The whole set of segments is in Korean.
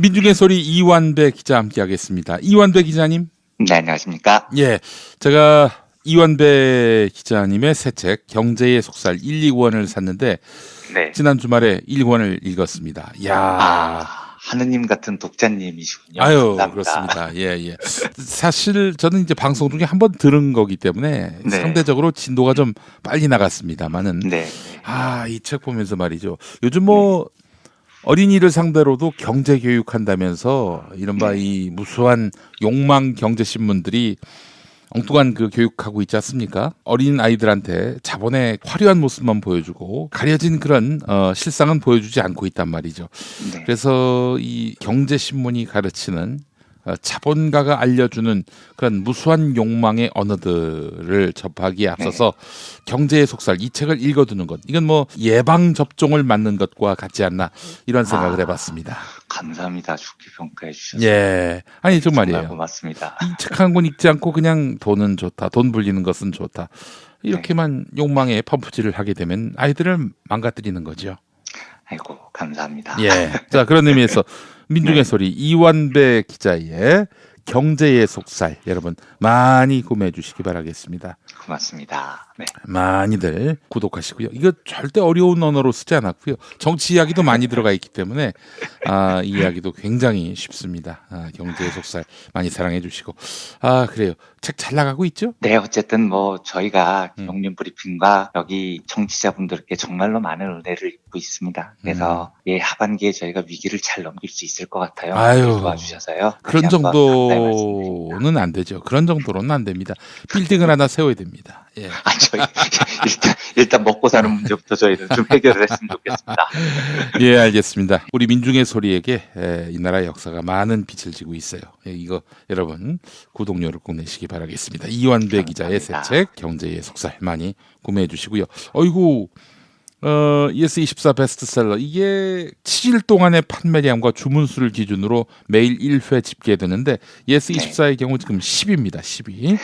민중의 소리 이완배 기자 함께하겠습니다. 이완배 기자님. 네, 안녕하십니까? 예, 제가 이완배 기자님의 새 책 경제의 속살 1, 2권을 샀는데 네. 지난 주말에 1권을 읽었습니다. 야, 하느님 같은 독자님이시군요. 아유, 감사합니다. 그렇습니다. 예. 사실 저는 이제 방송 중에 한번 들은 거기 때문에 네. 상대적으로 진도가 좀 빨리 나갔습니다만은 네. 이 책 보면서 말이죠. 요즘 뭐 어린이를 상대로도 경제 교육한다면서 이른바 이 무수한 욕망 경제 신문들이 엉뚱한 그 교육하고 있지 않습니까? 어린 아이들한테 자본의 화려한 모습만 보여주고 가려진 그런 실상은 보여주지 않고 있단 말이죠. 네. 그래서 이 경제 신문이 가르치는 자본가가 알려주는 그런 무수한 욕망의 언어들을 접하기에 앞서서 경제의 속살 이 책을 읽어두는 것, 이건 뭐 예방 접종을 맞는 것과 같지 않나 이런 생각을 해봤습니다. 감사합니다. 좋게 평가해 주셔서. 예, 아니 정말이에요. 정말 고맙습니다. 이 책 한 권 읽지 않고 그냥 돈은 좋다, 돈 불리는 것은 좋다, 이렇게만 욕망에 펌프질을 하게 되면 아이들을 망가뜨리는 거죠. 아이고, 감사합니다. 예. 자, 그런 의미에서 민중의 네. 소리 이완배 기자의 경제의 속살 여러분 많이 구매해 주시기 바라겠습니다. 고맙습니다. 네. 많이들 구독하시고요. 이거 절대 어려운 언어로 쓰지 않았고요. 정치 이야기도 많이 들어가 있기 때문에 이 이야기도 굉장히 쉽습니다. 경제의 속살 많이 사랑해 주시고 그래요. 책 잘 나가고 있죠? 네, 어쨌든 뭐 저희가 김용림 브리핑과 여기 청취자분들께 정말로 많은 은혜를 입고 있습니다. 그래서 하반기에 저희가 위기를 잘 넘길 수 있을 것 같아요. 아유, 도와주셔서요. 그런 다시 한번 감사의 말씀드립니다. 정도는 안 되죠. 그런 정도로는 안 됩니다. 빌딩을 하나 세워야 됩니다. 예. 저희 일단 먹고 사는 문제부터 저희는 좀 해결을 했으면 좋겠습니다. 예, 알겠습니다. 우리 민중의 소리에게 이 나라의 역사가 많은 빛을 지고 있어요. 이거 여러분 구독료를 꼭 내시기 바라겠습니다. 이완배 기자의 새 책 경제의 속살 많이 구매해 주시고요. 어이구, ES24 베스트셀러 이게 7일 동안의 판매량과 주문수를 기준으로 매일 1회 집계되는데 ES24의 경우 지금 10위입니다. 10위.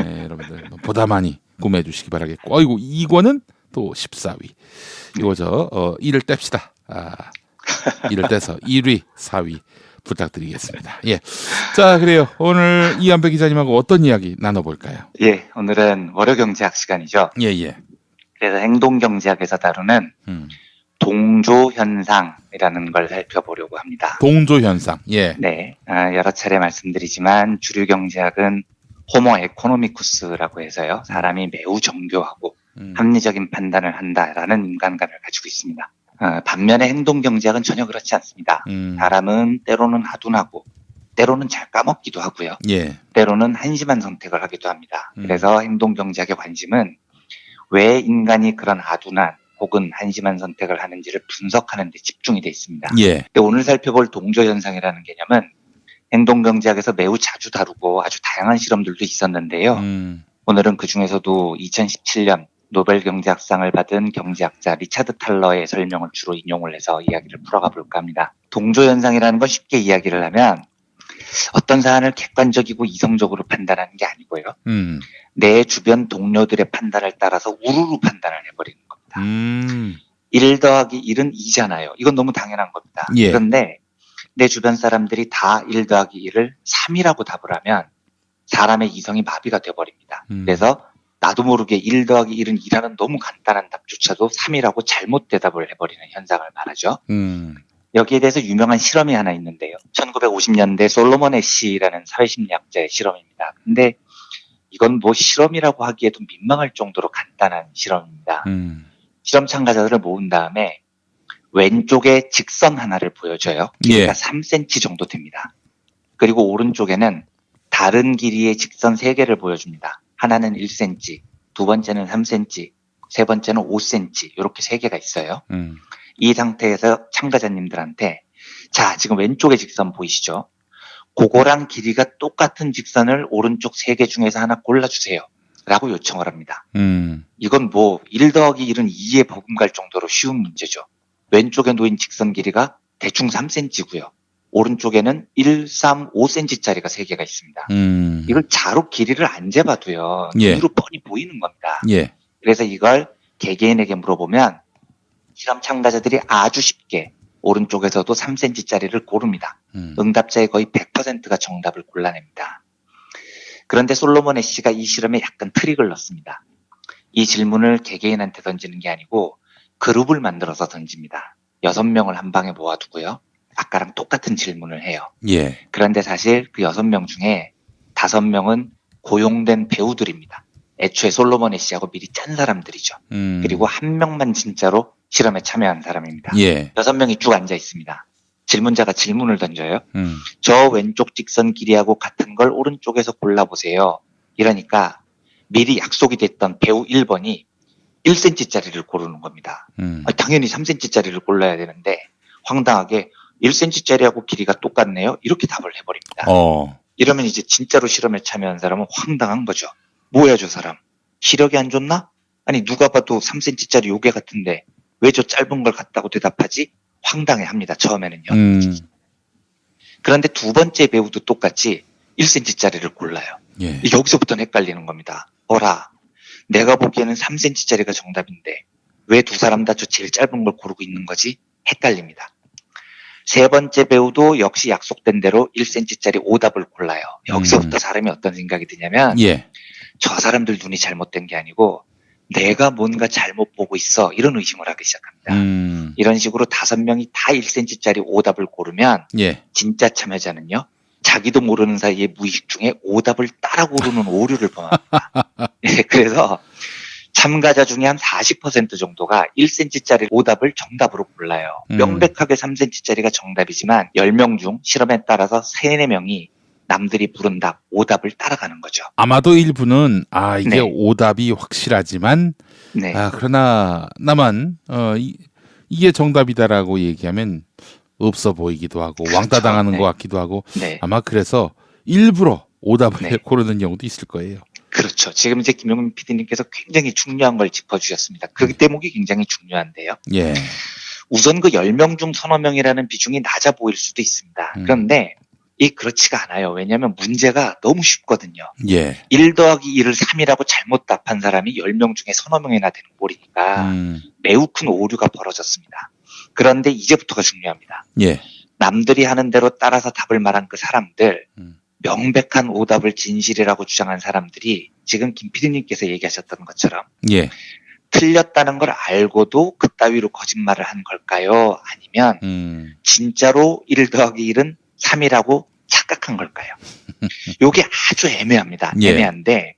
네, 여러분들 보다 많이 구매해 주시기 바라겠고, 어이구, 2권은 또 14위. 이거 1을 뗍시다. 1을 떼서 1위, 4위 부탁드리겠습니다. 예. 자, 그래요. 오늘 이완배 기자님하고 어떤 이야기 나눠볼까요? 예, 오늘은 월요경제학 시간이죠. 예. 그래서 행동경제학에서 다루는 동조현상이라는 걸 살펴보려고 합니다. 동조현상. 예. 네, 여러 차례 말씀드리지만 주류 경제학은 호모 에코노미쿠스라고 해서요. 사람이 매우 정교하고 합리적인 판단을 한다라는 인간관을 가지고 있습니다. 반면에 행동경제학은 전혀 그렇지 않습니다. 사람은 때로는 하둔하고 때로는 잘 까먹기도 하고요. 예. 때로는 한심한 선택을 하기도 합니다. 그래서 행동경제학의 관심은 왜 인간이 그런 아둔한 혹은 한심한 선택을 하는지를 분석하는 데 집중이 되어 있습니다. 예. 오늘 살펴볼 동조현상이라는 개념은 행동경제학에서 매우 자주 다루고 아주 다양한 실험들도 있었는데요. 오늘은 그중에서도 2017년 노벨 경제학상을 받은 경제학자 리차드 탈러의 설명을 주로 인용을 해서 이야기를 풀어가 볼까 합니다. 동조현상이라는 건 쉽게 이야기를 하면 어떤 사안을 객관적이고 이성적으로 판단하는 게 아니고요. 내 주변 동료들의 판단을 따라서 우르르 판단을 해버리는 겁니다. 1 더하기 1은 2잖아요. 이건 너무 당연한 겁니다. 예. 그런데 내 주변 사람들이 다 1 더하기 1을 3이라고 답을 하면 사람의 이성이 마비가 돼버립니다. 그래서 나도 모르게 1 더하기 1은 2라는 너무 간단한 답조차도 3이라고 잘못 대답을 해버리는 현상을 말하죠. 여기에 대해서 유명한 실험이 하나 있는데요. 1950년대 솔로몬 애쉬라는 사회심리학자의 실험입니다. 근데 이건 뭐 실험이라고 하기에도 민망할 정도로 간단한 실험입니다. 실험 참가자들을 모은 다음에 왼쪽에 직선 하나를 보여줘요. 길이가 3cm 정도 됩니다. 그리고 오른쪽에는 다른 길이의 직선 3개를 보여줍니다. 하나는 1cm, 두 번째는 3cm, 세 번째는 5cm 이렇게 3개가 있어요. 이 상태에서 참가자님들한테 자, 지금 왼쪽에 직선 보이시죠? 그거랑 길이가 똑같은 직선을 오른쪽 3개 중에서 하나 골라주세요. 라고 요청을 합니다. 이건 뭐 1 더하기 1은 2에 버금갈 정도로 쉬운 문제죠. 왼쪽에 놓인 직선 길이가 대충 3cm고요. 오른쪽에는 1, 3, 5cm짜리가 3개가 있습니다. 이걸 자로 길이를 안 재봐도요. 눈으로 뻔히 보이는 겁니다. 그래서 이걸 개개인에게 물어보면 실험 참가자들이 아주 쉽게 오른쪽에서도 3cm짜리를 고릅니다. 응답자의 거의 100%가 정답을 골라냅니다. 그런데 솔로몬 애쉬가 이 실험에 약간 트릭을 넣습니다. 이 질문을 개개인한테 던지는 게 아니고 그룹을 만들어서 던집니다. 6명을 한 방에 모아두고요. 아까랑 똑같은 질문을 해요. 예. 그런데 사실 그 6명 중에 5명은 고용된 배우들입니다. 애초에 솔로몬 애쉬하고 미리 짠 사람들이죠. 그리고 1명만 진짜로 실험에 참여한 사람입니다. 예. 6명이 쭉 앉아 있습니다. 질문자가 질문을 던져요. 음. 저 왼쪽 직선 길이하고 같은 걸 오른쪽에서 골라보세요. 이러니까 미리 약속이 됐던 배우 1번이 1cm짜리를 고르는 겁니다. 당연히 3cm짜리를 골라야 되는데 황당하게 1cm짜리하고 길이가 똑같네요. 이렇게 답을 해버립니다. 이러면 이제 진짜로 실험에 참여한 사람은 황당한 거죠. 뭐야 저 사람. 시력이 안 좋나? 아니 누가 봐도 3cm짜리 요괴 같은데 왜 저 짧은 걸 같다고 대답하지? 황당해합니다. 처음에는요. 그런데 두 번째 배우도 똑같이 1cm짜리를 골라요. 예. 여기서부터는 헷갈리는 겁니다. 어라, 내가 보기에는 3cm짜리가 정답인데 왜 두 사람 다 저 제일 짧은 걸 고르고 있는 거지? 헷갈립니다. 세 번째 배우도 역시 약속된 대로 1cm짜리 오답을 골라요. 여기서부터 사람이 어떤 생각이 드냐면 예. 저 사람들 눈이 잘못된 게 아니고 내가 뭔가 잘못 보고 있어 이런 의심을 하기 시작합니다. 이런 식으로 5명이 다 1cm짜리 오답을 고르면 예. 진짜 참여자는요. 자기도 모르는 사이에 무의식 중에 오답을 따라 고르는 오류를 범합니다. 예, 그래서 참가자 중에 한 40% 정도가 1cm짜리 오답을 정답으로 골라요. 명백하게 3cm짜리가 정답이지만 10명 중 실험에 따라서 3, 4명이 남들이 부른 답, 오답을 따라가는 거죠. 아마도 일부는 이게 네. 오답이 확실하지만 네. 그러나 나만 이게 정답이다라고 얘기하면 없어 보이기도 하고 왕따 당하는 네. 것 같기도 하고 네. 아마 그래서 일부러 오답을 네. 고르는 경우도 있을 거예요. 그렇죠. 지금 이제 김용민 PD님께서 굉장히 중요한 걸 짚어주셨습니다. 그 대목이 굉장히 중요한데요. 예. 우선 그 10명 중 서너 명이라는 비중이 낮아 보일 수도 있습니다. 그런데 그렇지가 않아요. 왜냐하면 문제가 너무 쉽거든요. 예. 1 더하기 1을 3이라고 잘못 답한 사람이 10명 중에 서너 명이나 되는 꼴이니까 매우 큰 오류가 벌어졌습니다. 그런데 이제부터가 중요합니다. 예. 남들이 하는 대로 따라서 답을 말한 그 사람들, 명백한 오답을 진실이라고 주장한 사람들이 지금 김 PD님께서 얘기하셨던 것처럼 예. 틀렸다는 걸 알고도 그따위로 거짓말을 한 걸까요? 아니면 진짜로 1 더하기 1은 3이라고 착각한 걸까요? 이게 아주 애매합니다. 예. 애매한데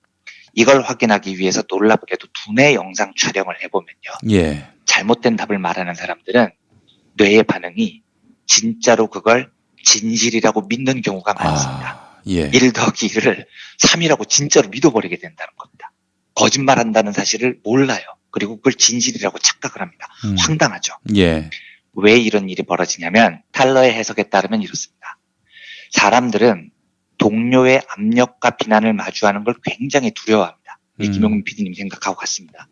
이걸 확인하기 위해서 놀랍게도 두뇌 영상 촬영을 해보면요. 예. 잘못된 답을 말하는 사람들은 뇌의 반응이 진짜로 그걸 진실이라고 믿는 경우가 많습니다. 예. 1 더하기 1을 3이라고 진짜로 믿어버리게 된다는 겁니다. 거짓말한다는 사실을 몰라요. 그리고 그걸 진실이라고 착각을 합니다. 황당하죠. 예. 왜 이런 일이 벌어지냐면 탈러의 해석에 따르면 이렇습니다. 사람들은 동료의 압력과 비난을 마주하는 걸 굉장히 두려워합니다. 김용민 PD님 생각하고 같습니다.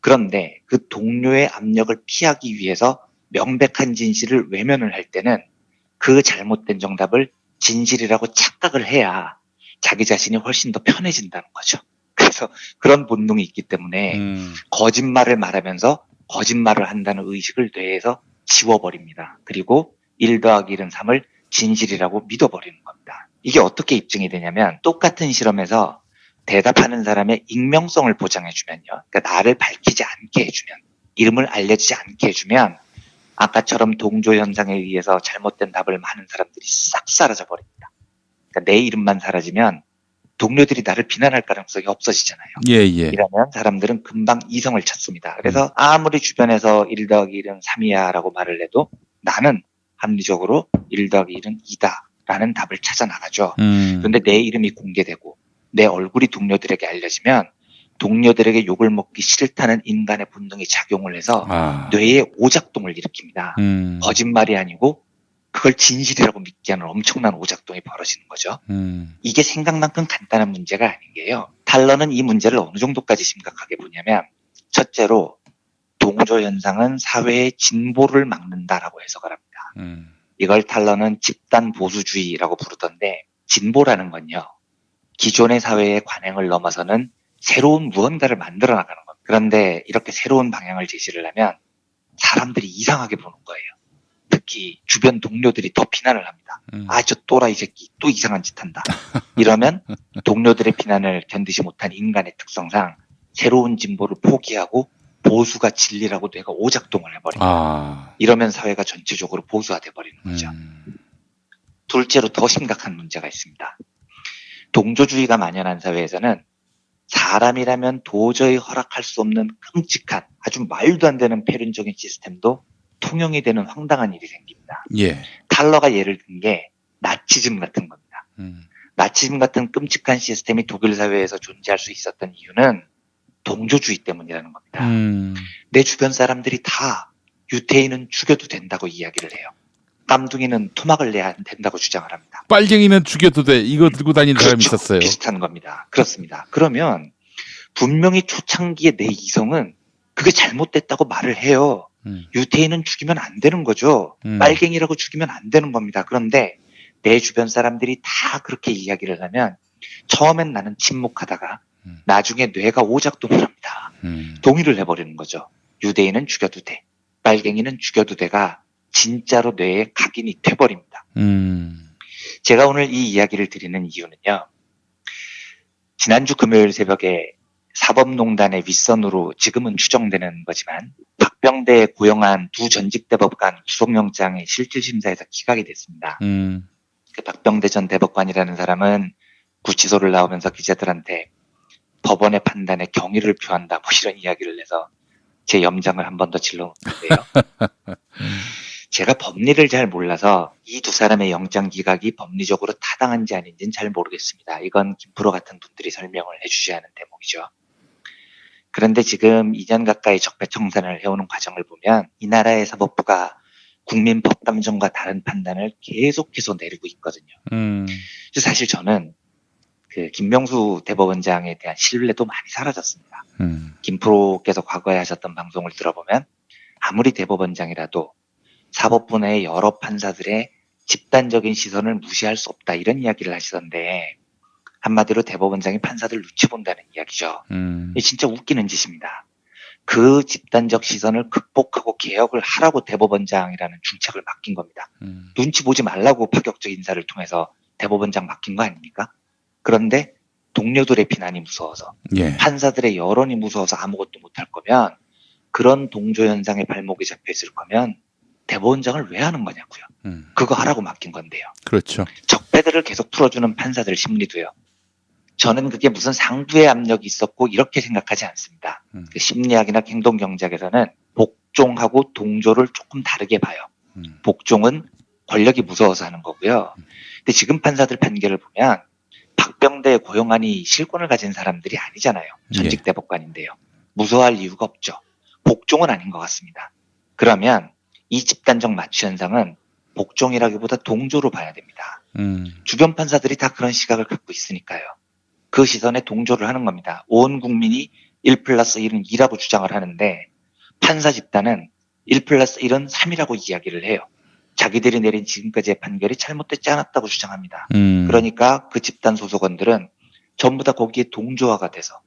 그런데 그 동료의 압력을 피하기 위해서 명백한 진실을 외면을 할 때는 그 잘못된 정답을 진실이라고 착각을 해야 자기 자신이 훨씬 더 편해진다는 거죠. 그래서 그런 본능이 있기 때문에 거짓말을 말하면서 거짓말을 한다는 의식을 뇌에서 지워버립니다. 그리고 1 더하기 1은 3을 진실이라고 믿어버리는 겁니다. 이게 어떻게 입증이 되냐면 똑같은 실험에서 대답하는 사람의 익명성을 보장해주면요. 그러니까 나를 밝히지 않게 해주면, 이름을 알려주지 않게 해주면 아까처럼 동조 현상에 의해서 잘못된 답을 많은 사람들이 싹 사라져 버립니다. 그러니까 내 이름만 사라지면 동료들이 나를 비난할 가능성이 없어지잖아요. 예. 이러면 사람들은 금방 이성을 찾습니다. 그래서 아무리 주변에서 1 더하기 1은 3이야 라고 말을 해도 나는 합리적으로 1 더하기 1은 2다 라는 답을 찾아 나가죠. 그런데 내 이름이 공개되고 내 얼굴이 동료들에게 알려지면 동료들에게 욕을 먹기 싫다는 인간의 본능이 작용을 해서 뇌에 오작동을 일으킵니다. 거짓말이 아니고 그걸 진실이라고 믿게 하는 엄청난 오작동이 벌어지는 거죠. 이게 생각만큼 간단한 문제가 아닌 게요. 탈러는 이 문제를 어느 정도까지 심각하게 보냐면 첫째로 동조 현상은 사회의 진보를 막는다라고 해석을 합니다. 이걸 탈러는 집단 보수주의라고 부르던데 진보라는 건요. 기존의 사회의 관행을 넘어서는 새로운 무언가를 만들어 나가는 겁니다. 그런데 이렇게 새로운 방향을 제시를 하면 사람들이 이상하게 보는 거예요. 특히 주변 동료들이 더 비난을 합니다. 아, 저 또라이 새끼 또 이상한 짓 한다. 이러면 동료들의 비난을 견디지 못한 인간의 특성상 새로운 진보를 포기하고 보수가 진리라고 뇌가 오작동을 해버립니다. 아, 이러면 사회가 전체적으로 보수화돼 버리는 거죠. 둘째로 더 심각한 문제가 있습니다. 동조주의가 만연한 사회에서는 사람이라면 도저히 허락할 수 없는 끔찍한 아주 말도 안 되는 폐륜적인 시스템도 통용이 되는 황당한 일이 생깁니다. 예. 탈러가 예를 든 게 나치즘 같은 겁니다. 나치즘 같은 끔찍한 시스템이 독일 사회에서 존재할 수 있었던 이유는 동조주의 때문이라는 겁니다. 내 주변 사람들이 다 유태인은 죽여도 된다고 이야기를 해요. 깜둥이는 토막을 내야 된다고 주장을 합니다. 빨갱이는 죽여도 돼. 이거 들고 다니는 사람이 그렇죠. 있었어요. 비슷한 겁니다. 그렇습니다. 그러면 분명히 초창기에 내 이성은 그게 잘못됐다고 말을 해요. 유태인은 죽이면 안 되는 거죠. 빨갱이라고 죽이면 안 되는 겁니다. 그런데 내 주변 사람들이 다 그렇게 이야기를 하면 처음엔 나는 침묵하다가 나중에 뇌가 오작동을 합니다. 동의를 해버리는 거죠. 유대인은 죽여도 돼. 빨갱이는 죽여도 돼가 진짜로 뇌에 각인이 돼버립니다. 제가 오늘 이 이야기를 드리는 이유는요. 지난주 금요일 새벽에 사법농단의 윗선으로 지금은 추정되는 거지만 박병대에 고용한 두 전직 대법관 구속영장이 실질심사에서 기각이 됐습니다. 그 박병대 전 대법관이라는 사람은 구치소를 나오면서 기자들한테 법원의 판단에 경의를 표한다 뭐 이런 이야기를 해서 제 염장을 한 번 더 질러놓는데요. 제가 법리를 잘 몰라서 이 두 사람의 영장 기각이 법리적으로 타당한지 아닌지는 잘 모르겠습니다. 이건 김프로 같은 분들이 설명을 해주셔야 하는 대목이죠. 그런데 지금 2년 가까이 적폐청산을 해오는 과정을 보면 이 나라의 사법부가 국민 법감정과 다른 판단을 계속해서 내리고 있거든요. 그래서 사실 저는 그 김명수 대법원장에 대한 신뢰도 많이 사라졌습니다. 김프로께서 과거에 하셨던 방송을 들어보면 아무리 대법원장이라도 사법부 내의 여러 판사들의 집단적인 시선을 무시할 수 없다 이런 이야기를 하시던데 한마디로 대법원장이 판사들 눈치 본다는 이야기죠. 이게 진짜 웃기는 짓입니다. 그 집단적 시선을 극복하고 개혁을 하라고 대법원장이라는 중책을 맡긴 겁니다. 눈치 보지 말라고 파격적 인사를 통해서 대법원장 맡긴 거 아닙니까? 그런데 동료들의 비난이 무서워서 예. 판사들의 여론이 무서워서 아무것도 못할 거면 그런 동조 현상에 발목이 잡혀 있을 거면 대법원장을 왜 하는 거냐고요. 그거 하라고 맡긴 건데요. 그렇죠. 적폐들을 계속 풀어주는 판사들 심리도요. 저는 그게 무슨 상부의 압력이 있었고 이렇게 생각하지 않습니다. 그 심리학이나 행동경제학에서는 복종하고 동조를 조금 다르게 봐요. 복종은 권력이 무서워서 하는 거고요. 근데 지금 판사들 판결을 보면 박병대 고용안이 실권을 가진 사람들이 아니잖아요. 전직 대법관인데요. 무서워할 이유가 없죠. 복종은 아닌 것 같습니다. 그러면 이 집단적 마취 현상은 복종이라기보다 동조로 봐야 됩니다. 주변 판사들이 다 그런 시각을 갖고 있으니까요. 그 시선에 동조를 하는 겁니다. 온 국민이 1+1은 2라고 주장을 하는데 판사 집단은 1+1은 3이라고 이야기를 해요. 자기들이 내린 지금까지의 판결이 잘못되지 않았다고 주장합니다. 그러니까 그 집단 소속원들은 전부 다 거기에 동조화가 돼서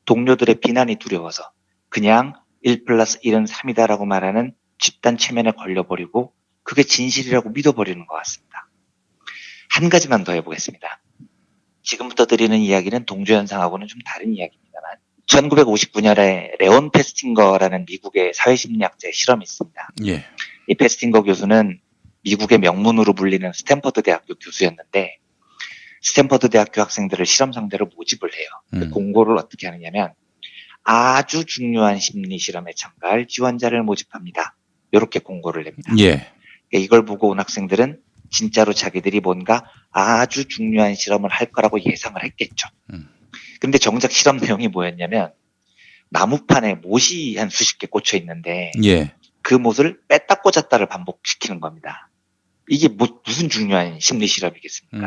동료들의 비난이 두려워서 그냥 1+1은 3이다라고 말하는 집단 체면에 걸려버리고 그게 진실이라고 믿어버리는 것 같습니다. 한 가지만 더 해보겠습니다. 지금부터 드리는 이야기는 동조현상하고는 좀 다른 이야기입니다만 1959년에 레온 페스팅거라는 미국의 사회심리학자의 실험이 있습니다. 예. 이 페스팅거 교수는 미국의 명문으로 불리는 스탠퍼드 대학교 교수였는데 스탠퍼드 대학교 학생들을 실험 상대로 모집을 해요. 그 공고를 어떻게 하느냐면 아주 중요한 심리 실험에 참가할 지원자를 모집합니다. 이렇게 공고를 냅니다. 예. 이걸 보고 온 학생들은 진짜로 자기들이 뭔가 아주 중요한 실험을 할 거라고 예상을 했겠죠. 근데 정작 실험 내용이 뭐였냐면 나무판에 못이 한 수십 개 꽂혀 있는데 예. 그 못을 뺐다 꽂았다를 반복시키는 겁니다. 이게 무슨 중요한 심리 실험이겠습니까?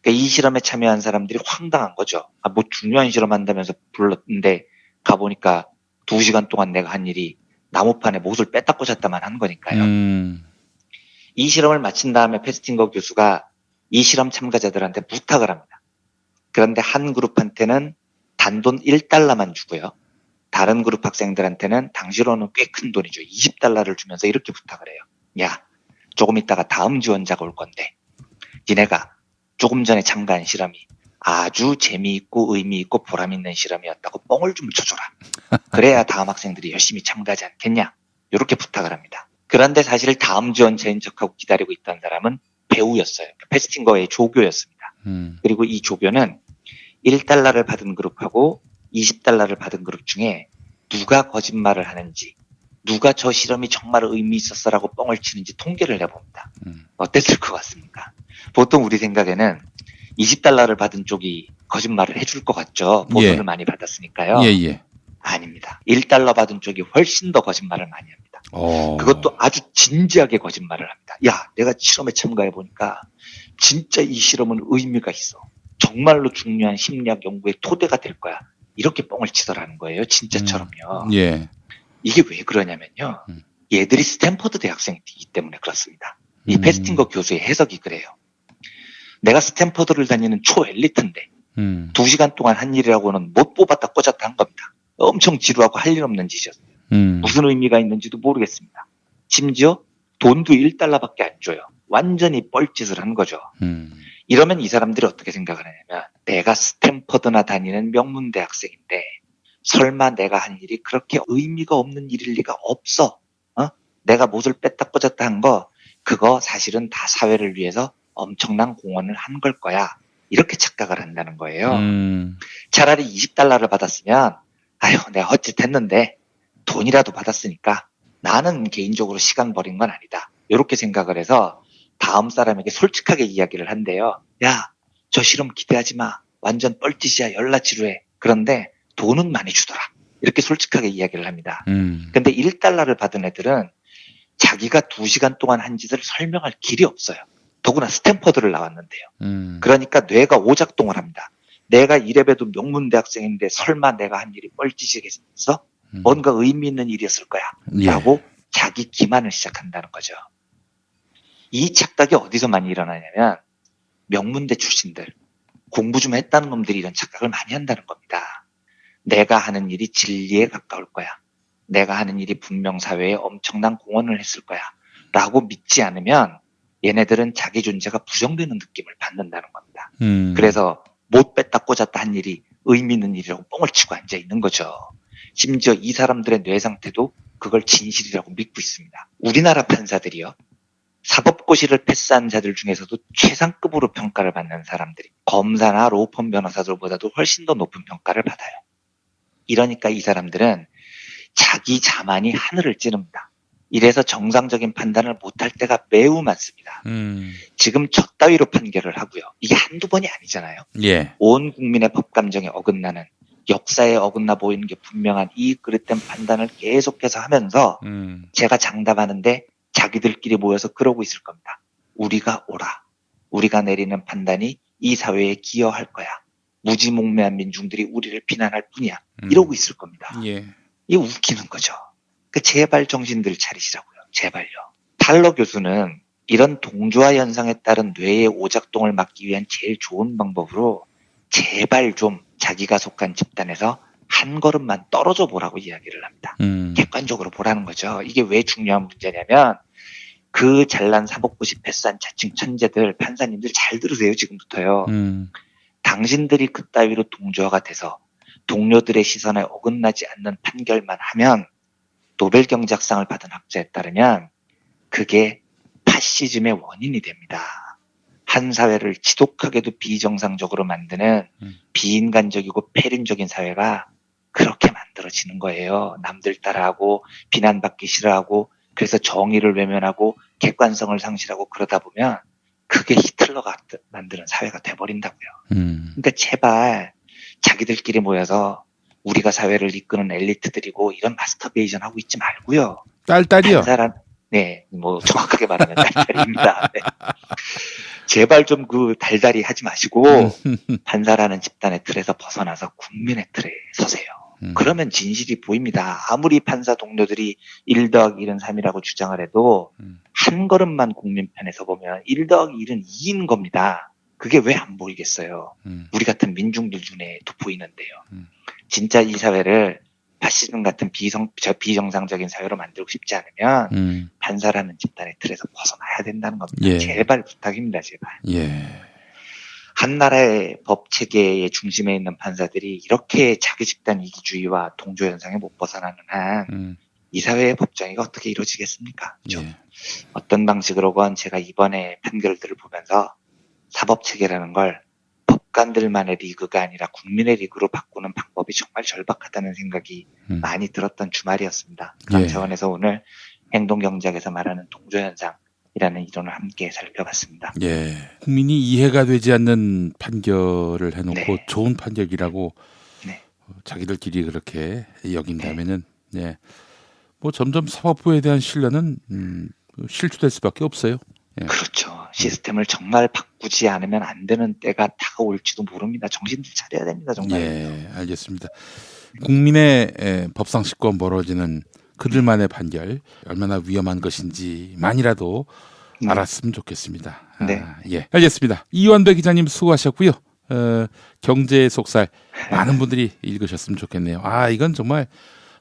그러니까 이 실험에 참여한 사람들이 황당한 거죠. 아, 뭐 중요한 실험 한다면서 불렀는데 가보니까 2시간 동안 내가 한 일이 나무판에 못을 뺐다 꽂았다만 한 거니까요. 이 실험을 마친 다음에 페스팅거 교수가 이 실험 참가자들한테 부탁을 합니다. 그런데 한 그룹한테는 단돈 1달러만 주고요. 다른 그룹 학생들한테는 당시로는 꽤 큰 돈이죠. 20달러를 주면서 이렇게 부탁을 해요. 야, 조금 있다가 다음 지원자가 올 건데 니네가 조금 전에 참가한 실험이 아주 재미있고 의미있고 보람있는 실험이었다고 뻥을 좀 쳐줘라. 그래야 다음 학생들이 열심히 참가하지 않겠냐. 이렇게 부탁을 합니다. 그런데 사실 다음 지원자인 척하고 기다리고 있던 사람은 배우였어요. 패스팅거의 조교였습니다. 그리고 이 조교는 1달러를 받은 그룹하고 20달러를 받은 그룹 중에 누가 거짓말을 하는지, 누가 저 실험이 정말 의미 있었어라고 뻥을 치는지 통계를 내봅니다. 어땠을 것 같습니까? 보통 우리 생각에는 20달러를 받은 쪽이 거짓말을 해줄 것 같죠. 보수를 예. 많이 받았으니까요. 예. 아닙니다. 1달러 받은 쪽이 훨씬 더 거짓말을 많이 합니다. 그것도 아주 진지하게 거짓말을 합니다. 야, 내가 실험에 참가해 보니까 진짜 이 실험은 의미가 있어. 정말로 중요한 심리학 연구의 토대가 될 거야. 이렇게 뻥을 치더라는 거예요. 진짜처럼요. 예. 이게 왜 그러냐면요. 얘들이 스탠퍼드 대학생이기 때문에 그렇습니다. 이 패스팅거 교수의 해석이 그래요. 내가 스탠퍼드를 다니는 초엘리트인데 2시간 동안 한 일이라고는 못 뽑았다 꽂았다 한 겁니다. 엄청 지루하고 할 일 없는 짓이었어요. 무슨 의미가 있는지도 모르겠습니다. 심지어 돈도 1달러밖에 안 줘요. 완전히 뻘짓을 한 거죠. 이러면 이 사람들이 어떻게 생각을 하냐면 내가 스탠퍼드나 다니는 명문 대학생인데 설마 내가 한 일이 그렇게 의미가 없는 일일 리가 없어. 내가 못을 뺐다 꽂았다 한 거 그거 사실은 다 사회를 위해서 엄청난 공헌을 한 걸 거야. 이렇게 착각을 한다는 거예요. 차라리 20달러를 받았으면 아유 내가 헛짓했는데 돈이라도 받았으니까 나는 개인적으로 시간 버린 건 아니다. 이렇게 생각을 해서 다음 사람에게 솔직하게 이야기를 한대요. 야, 저 실험 기대하지 마. 완전 뻘짓이야. 열나 지루해. 그런데 돈은 많이 주더라. 이렇게 솔직하게 이야기를 합니다. 근데 1달러를 받은 애들은 자기가 2시간 동안 한 짓을 설명할 길이 없어요. 더구나 스탠퍼드를 나왔는데요. 그러니까 뇌가 오작동을 합니다. 내가 이래봬도 명문대학생인데 설마 내가 한 일이 뻘짓이겠어? 뭔가 의미 있는 일이었을 거야. 라고 자기 기만을 시작한다는 거죠. 이 착각이 어디서 많이 일어나냐면 명문대 출신들, 공부 좀 했다는 놈들이 이런 착각을 많이 한다는 겁니다. 내가 하는 일이 진리에 가까울 거야. 내가 하는 일이 분명 사회에 엄청난 공헌을 했을 거야. 라고 믿지 않으면 얘네들은 자기 존재가 부정되는 느낌을 받는다는 겁니다. 그래서 못 뺐다 꽂았다 한 일이 의미 있는 일이라고 뻥을 치고 앉아 있는 거죠. 심지어 이 사람들의 뇌 상태도 그걸 진실이라고 믿고 있습니다. 우리나라 판사들이요. 사법고시를 패스한 자들 중에서도 최상급으로 평가를 받는 사람들이 검사나 로펌 변호사들보다도 훨씬 더 높은 평가를 받아요. 이러니까 이 사람들은 자기 자만이 하늘을 찌릅니다. 이래서 정상적인 판단을 못할 때가 매우 많습니다. 지금 저 따위로 판결을 하고요. 이게 한두 번이 아니잖아요. 예. 온 국민의 법감정에 어긋나는 역사에 어긋나 보이는 게 분명한 이 그릇된 판단을 계속해서 하면서 제가 장담하는데 자기들끼리 모여서 그러고 있을 겁니다. 우리가 옳아. 우리가 내리는 판단이 이 사회에 기여할 거야. 무지몽매한 민중들이 우리를 비난할 뿐이야. 이러고 있을 겁니다. 예. 이게 웃기는 거죠. 제발 정신들 차리시라고요. 제발요. 탈러 교수는 이런 동조화 현상에 따른 뇌의 오작동을 막기 위한 제일 좋은 방법으로 제발 좀 자기가 속한 집단에서 한 걸음만 떨어져 보라고 이야기를 합니다. 객관적으로 보라는 거죠. 이게 왜 중요한 문제냐면 그 잘난 사법고시 패스한 자칭 천재들, 판사님들 잘 들으세요. 지금부터요. 당신들이 그따위로 동조화가 돼서 동료들의 시선에 어긋나지 않는 판결만 하면 노벨 경제학상을 받은 학자에 따르면 그게 파시즘의 원인이 됩니다. 한 사회를 지독하게도 비정상적으로 만드는 비인간적이고 폐륜적인 사회가 그렇게 만들어지는 거예요. 남들 따라하고 비난받기 싫어하고 그래서 정의를 외면하고 객관성을 상실하고 그러다 보면 그게 히틀러가 만드는 사회가 돼버린다고요. 그러니까 제발 자기들끼리 모여서 우리가 사회를 이끄는 엘리트들이고 이런 마스터베이션 하고 있지 말고요. 딸딸이요. 네, 뭐 정확하게 말하면 달달입니다. 네. 제발 좀 그 달달이 하지 마시고 판사라는 집단의 틀에서 벗어나서 국민의 틀에 서세요. 그러면 진실이 보입니다. 아무리 판사 동료들이 1 더하기 1은 3이라고 주장을 해도 한 걸음만 국민 편에 서보면 1 더하기 1은 2인 겁니다. 그게 왜 안 보이겠어요. 우리 같은 민중들 눈에도 보이는데요. 진짜 이 사회를 파시즘 같은 비정상적인 사회로 만들고 싶지 않으면 판사라는 집단의 틀에서 벗어나야 된다는 겁니다. 예. 제발 부탁입니다, 제발. 예. 한 나라의 법 체계의 중심에 있는 판사들이 이렇게 자기 집단 이기주의와 동조 현상에 못 벗어나는 한 이 사회의 법정의가 어떻게 이루어지겠습니까? 그렇죠? 예. 어떤 방식으로건 제가 이번에 판결들을 보면서 사법 체계라는 걸 법관들만의 리그가 아니라 국민의 리그로 바꾸는 방법이 정말 절박하다는 생각이 많이 들었던 주말이었습니다. 그런 예. 차원에서 오늘 행동경제학에서 말하는 동조현상이라는 이론을 함께 살펴봤습니다. 예. 국민이 이해가 되지 않는 판결을 해놓고 네. 좋은 판결이라고 네. 자기들끼리 그렇게 여긴다면은 예. 뭐 점점 사법부에 대한 신뢰는 실추될 수밖에 없어요. 예. 그렇죠. 시스템을 정말 바꾸지 않으면 안 되는 때가 다가올지도 모릅니다. 정신들 차려야 됩니다. 정말. 예, 알겠습니다. 국민의 법상식과 멀어지는 그들만의 판결 얼마나 위험한 것인지만이라도 알았으면 좋겠습니다. 네. 예, 알겠습니다. 이완배 기자님 수고하셨고요. 경제의 속살 많은 분들이 읽으셨으면 좋겠네요. 이건 정말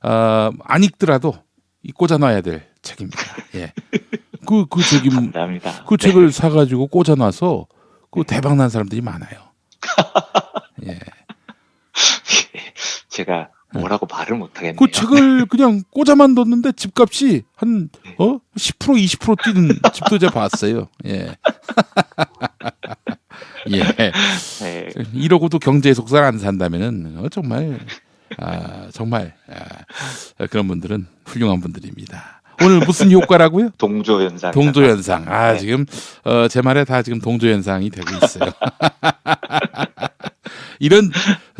안 읽더라도 꽂아놔야 될 책입니다. 예. 그 책임, 감사합니다. 그 책을 사가지고 꽂아놔서 그 대박 난 사람들이 많아요. 예. 제가 뭐라고 말을 못하겠네요. 그 책을 그냥 꽂아만 뒀는데 집값이 한 10% 20% 뛰는 집도 제가 봤어요. 예. 예. 네. 이러고도 경제의 속살 안 산다면은 정말 정말 그런 분들은 훌륭한 분들입니다. 오늘 무슨 효과라고요? 동조현상. 동조현상. 네. 지금 제 말에 다 지금 동조현상이 되고 있어요. 이런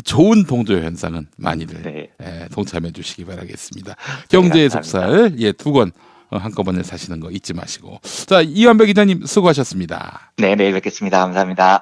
좋은 동조현상은 많이들 동참해 주시기 바라겠습니다. 경제의 속살 2권 한꺼번에 사시는 거 잊지 마시고. 자, 이완배 기자님 수고하셨습니다. 네, 내일 뵙겠습니다. 감사합니다.